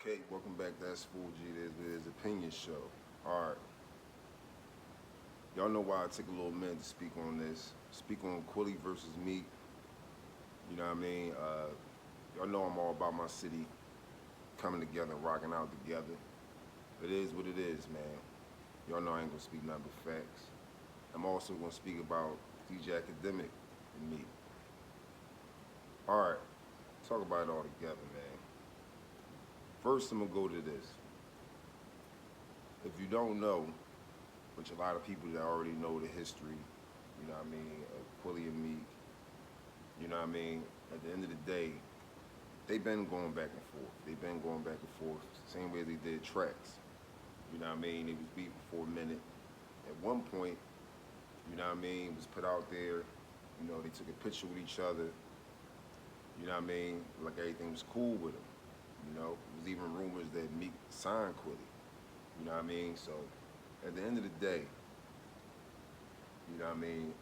Okay, welcome back to S.4.G. There's Opinion Show. Alright. Y'all know why I take a little minute to speak on this. Speak on QUILLY versus MEEK. You know what I mean? Y'all know I'm all about my city coming together and rocking out together. It is what it is, man. Y'all know I ain't gonna speak nothing but facts. I'm also gonna speak about DJ Academic and MEEK. Alright, talk about it all together, man. First, I'm gonna go to this. If you don't know, which a lot of people that already know the history, you know what I mean, of QUILLY and MEEK, you know what I mean, at the end of the day, they've been going back and forth. They've been going back and forth, same way they did tracks. You know what I mean, they was beefing for a minute. At one point, you know what I mean, it was put out there, you know, they took a picture with each other, you know what I mean, like everything was cool with them. You know, it was even rumors that MEEK signed QUILLY. You know what I mean? So, at the end of the day, you know what I mean,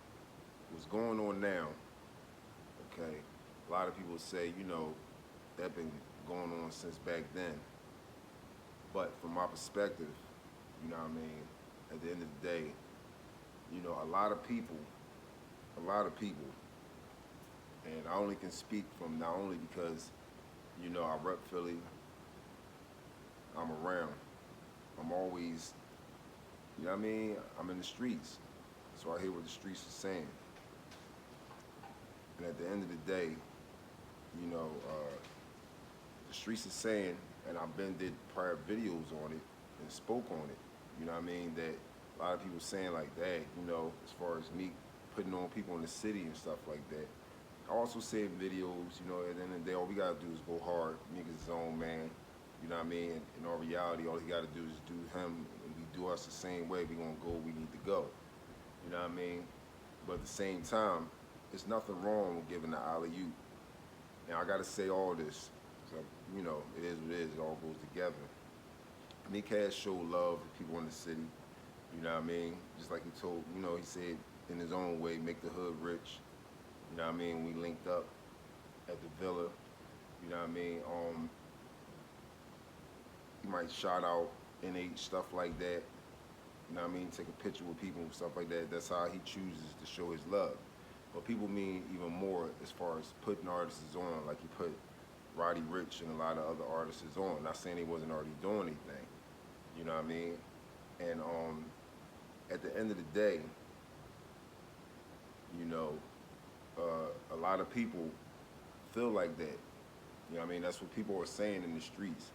what's going on now, okay, a lot of people say, you know, that been going on since back then. But from my perspective, you know what I mean, at the end of the day, you know, a lot of people, and I only can speak from not only because, you know, I rep Philly, I'm around, I'm always, you know what I mean, I'm in the streets, so I hear what the streets are saying. And at the end of the day, you know, the streets are saying, and I've been did prior videos on it and spoke on it, you know what I mean, that a lot of people saying like that, you know, as far as MEEK putting on people in the city and stuff like that. I also said videos, you know, at the end of the day, all we gotta do is go hard. MEEK is his own man, you know what I mean? And in all reality, all he gotta do is do him, and we do us the same way, we gonna go where we need to go. You know what I mean? But at the same time, there's nothing wrong with giving the alley-oop. Now, I gotta say all this, so, you know, it is what it is, it all goes together. MEEK has showed love to people in the city, you know what I mean? Just like he told, you know, he said in his own way, make the hood rich. You know what I mean? We linked up at the villa. You know what I mean? He might shout out NH, stuff like that. You know what I mean? Take a picture with people and stuff like that. That's how he chooses to show his love. But people mean even more as far as putting artists on, like he put Roddy Ricch and a lot of other artists on. Not saying he wasn't already doing anything. You know what I mean? And at the end of the day, you know, a lot of people feel like that. You know what I mean? That's what people are saying in the streets.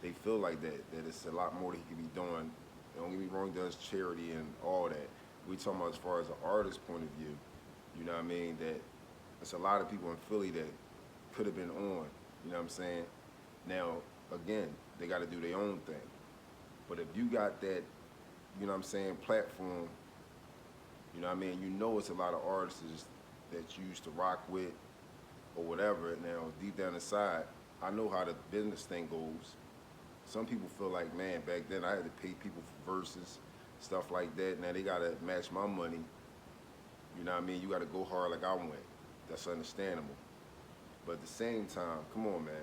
They feel like that it's a lot more that he could be doing. Don't get me wrong, he does charity and all that. We talking about as far as an artist point of view, you know what I mean, that there's a lot of people in Philly that could have been on, you know what I'm saying? Now, again, they got to do their own thing. But if you got that, you know what I'm saying, platform, you know what I mean, you know it's a lot of artists that you used to rock with or whatever. Now, deep down inside, I know how the business thing goes. Some people feel like, man, back then I had to pay people for verses, stuff like that. Now they gotta match my money. You know what I mean? You gotta go hard like I went. That's understandable. But at the same time, come on, man.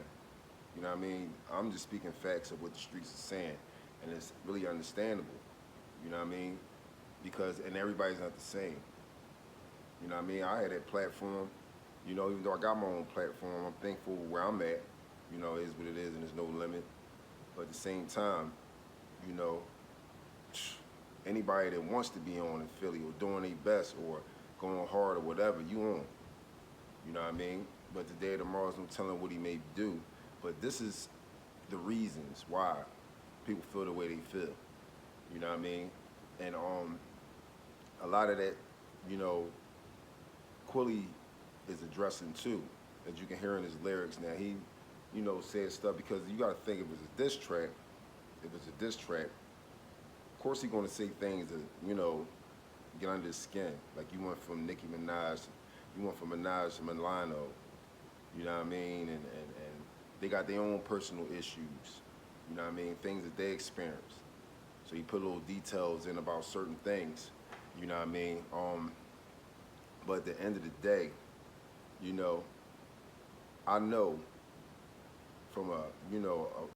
You know what I mean? I'm just speaking facts of what the streets are saying, and it's really understandable. You know what I mean? Because, and everybody's not the same. You know what I mean? I had that platform, you know, even though I got my own platform, I'm thankful where I'm at. You know, it is what it is and there's no limit. But at the same time, you know, anybody that wants to be on in Philly or doing their best or going hard or whatever, you on. You know what I mean? But today or tomorrow's no telling what he may do. But this is the reasons why people feel the way they feel. You know what I mean? And a lot of that, you know, QUILLY is addressing too, as you can hear in his lyrics. Now he, you know, said stuff because you got to think if it's a diss track, of course he's going to say things that, you know, get under his skin. Like you went from Nicki Minaj, you went from Minaj to Milano, you know what I mean? And they got their own personal issues, you know what I mean? Things that they experience. So he put little details in about certain things, you know what I mean? But at the end of the day, you know, I know from a, you know,